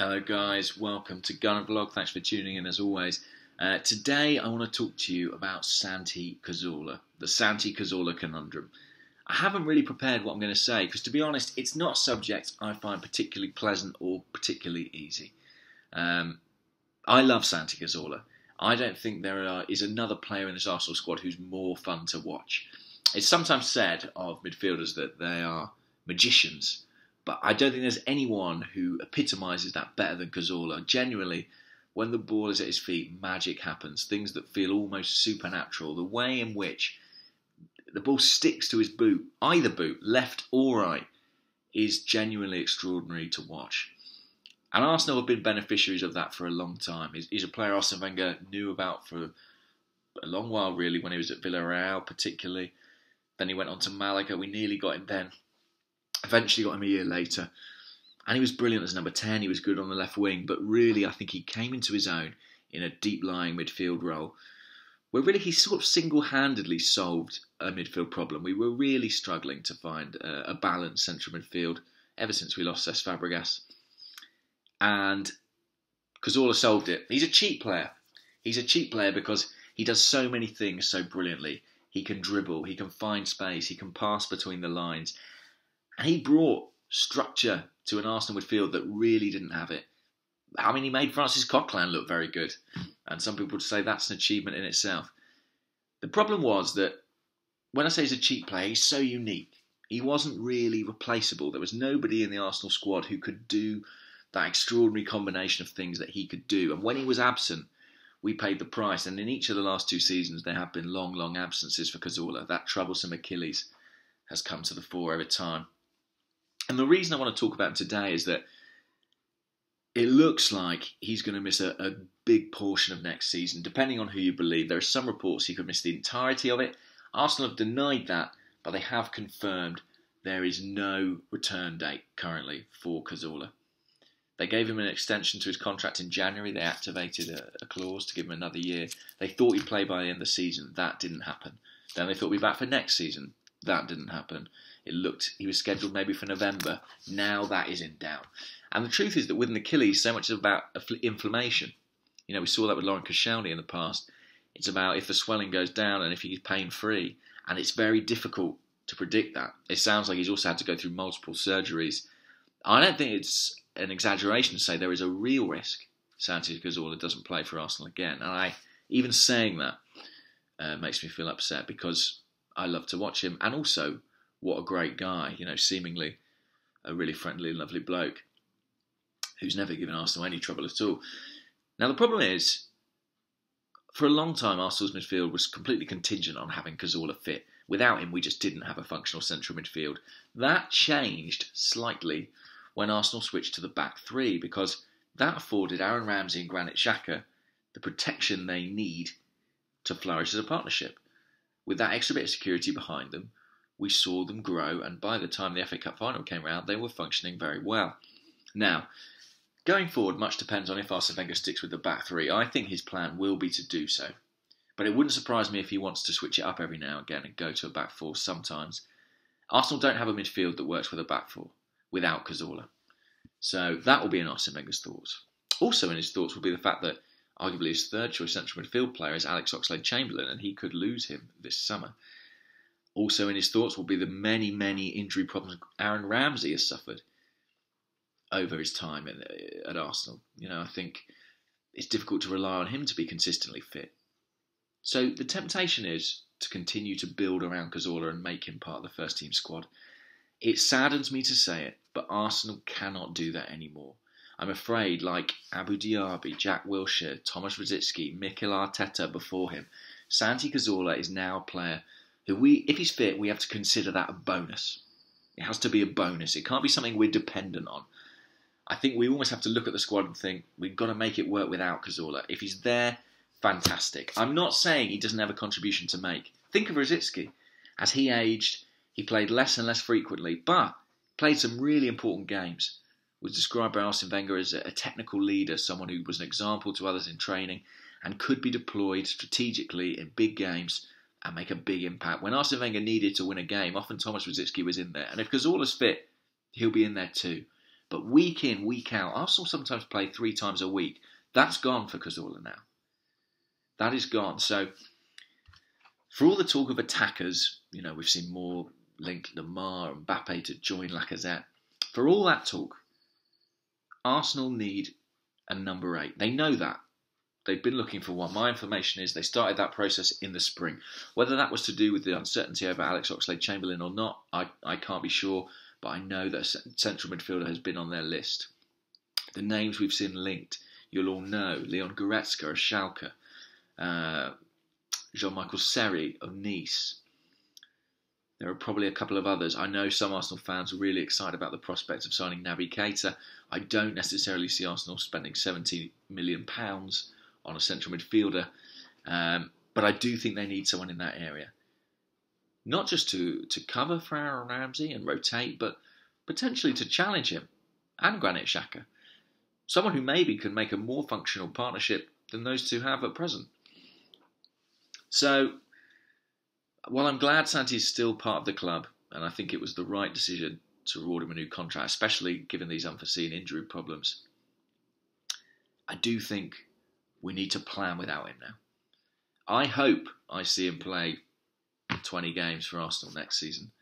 Hello guys, welcome to Gunnervlog. Thanks for tuning in as always. Today I want to talk to you about Santi Cazorla, the Santi Cazorla Conundrum. I haven't really prepared what I'm going to say because, to be honest, it's not a subject I find particularly pleasant or particularly easy. I love Santi Cazorla. I don't think there is another player in this Arsenal squad who's more fun to watch. It's sometimes said of midfielders that they are magicians, but I don't think there's anyone who epitomises that better than Cazorla. Genuinely, when the ball is at his feet, magic happens. Things that feel almost supernatural. The way in which the ball sticks to his boot, either boot, left or right, is genuinely extraordinary to watch. And Arsenal have been beneficiaries of that for a long time. He's a player Arsene Wenger knew about for a long while, really, when he was at Villarreal particularly. Then he went on to Malaga. We nearly got him then. Eventually got him a year later. And he was brilliant as number 10. He was good on the left wing. But really, I think he came into his own in a deep-lying midfield role, where really he sort of single-handedly solved a midfield problem. We were really struggling to find a balanced central midfield ever since we lost Cesc Fabregas. And Cazorla solved it. He's a cheap player. He's a cheap player because he does so many things so brilliantly. He can dribble, he can find space, he can pass between the lines. And he brought structure to an Arsenal midfield that really didn't have it. I mean, he made Francis Coquelin look very good. And some people would say that's an achievement in itself. The problem was that when I say he's a cheap player, he's so unique. He wasn't really replaceable. There was nobody in the Arsenal squad who could do that extraordinary combination of things that he could do. And when he was absent, we paid the price. And in each of the last 2 seasons, there have been long, long absences for Cazorla. That troublesome Achilles has come to the fore over time. And the reason I want to talk about him today is that it looks like he's going to miss a big portion of next season, depending on who you believe. There are some reports he could miss the entirety of it. Arsenal have denied that, but they have confirmed there is no return date currently for Cazorla. They gave him an extension to his contract in January. They activated a clause to give him another year. They thought he'd play by the end of the season. That didn't happen. Then they thought he'd be back for next season. That didn't happen. It looked he was scheduled maybe for November. Now that is in doubt. And the truth is that with an Achilles, so much is about inflammation. You know, we saw that with Laurent Koscielny in the past. It's about if the swelling goes down and if he's pain-free. And it's very difficult to predict that. It sounds like he's also had to go through multiple surgeries. I don't think it's an exaggeration to say there is a real risk Santi Cazorla doesn't play for Arsenal again. And even saying that makes me feel upset because I love to watch him. And also, what a great guy, you know, seemingly a really friendly, lovely bloke who's never given Arsenal any trouble at all. Now, the problem is, for a long time, Arsenal's midfield was completely contingent on having Cazorla fit. Without him, we just didn't have a functional central midfield. That changed slightly when Arsenal switched to the back three, because that afforded Aaron Ramsey and Granit Xhaka the protection they need to flourish as a partnership. With that extra bit of security behind them, we saw them grow, and by the time the FA Cup final came around, they were functioning very well. Now, going forward, much depends on if Arsene Wenger sticks with the back three. I think his plan will be to do so. But it wouldn't surprise me if he wants to switch it up every now and again and go to a back four sometimes. Arsenal don't have a midfield that works with a back four without Cazorla. So that will be in Arsene Wenger's thoughts. Also in his thoughts will be the fact that arguably his third choice central midfield player is Alex Oxlade-Chamberlain, and he could lose him this summer. Also in his thoughts will be the many, many injury problems Aaron Ramsey has suffered over his time at Arsenal. You know, I think it's difficult to rely on him to be consistently fit. So the temptation is to continue to build around Cazorla and make him part of the first team squad. It saddens me to say it, but Arsenal cannot do that anymore. I'm afraid, like Abu Diaby, Jack Wilshere, Thomas Rosicky, Mikel Arteta before him, Santi Cazorla is now a player who if he's fit, we have to consider that a bonus. It has to be a bonus. It can't be something we're dependent on. I think we almost have to look at the squad and think, we've got to make it work without Cazorla. If he's there, fantastic. I'm not saying he doesn't have a contribution to make. Think of Rosicky. As he aged, he played less and less frequently, but played some really important games. Was described by Arsene Wenger as a technical leader, someone who was an example to others in training and could be deployed strategically in big games and make a big impact. When Arsene Wenger needed to win a game, often Thomas Rosicky was in there. And if Cazorla's fit, he'll be in there too. But week in, week out, Arsenal sometimes play 3 times a week. That's gone for Cazorla now. That is gone. So, for all the talk of attackers, we've seen more linked Lamar and Mbappe to join Lacazette. For all that talk, Arsenal need a number 8. They know that. They've been looking for one. My information is they started that process in the spring. Whether that was to do with the uncertainty over Alex Oxlade-Chamberlain or not, I can't be sure. But I know that a central midfielder has been on their list. The names we've seen linked, you'll all know. Leon Goretzka of Schalke. Jean-Michel Seri of Nice. There are probably a couple of others. I know some Arsenal fans are really excited about the prospect of signing Naby Keita. I don't necessarily see Arsenal spending £70 million on a central midfielder. But I do think they need someone in that area. Not just to cover for Aaron Ramsey and rotate, but potentially to challenge him and Granit Xhaka. Someone who maybe can make a more functional partnership than those two have at present. So, while I'm glad Santi is still part of the club, and I think it was the right decision to award him a new contract, especially given these unforeseen injury problems, I do think we need to plan without him now. I hope I see him play 20 games for Arsenal next season,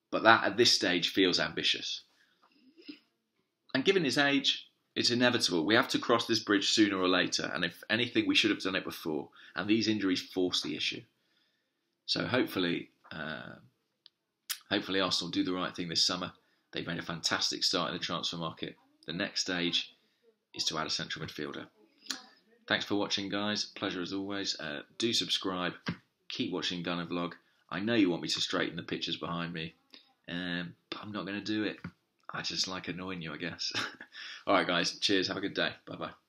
but that at this stage feels ambitious. And given his age, it's inevitable. We have to cross this bridge sooner or later, and if anything, we should have done it before, and these injuries force the issue. So hopefully Arsenal do the right thing this summer. They've made a fantastic start in the transfer market. The next stage is to add a central midfielder. Thanks for watching, guys. Pleasure as always. Do subscribe. Keep watching Gunnervlog. I know you want me to straighten the pictures behind me, but I'm not going to do it. I just like annoying you, I guess. All right, guys. Cheers. Have a good day. Bye-bye.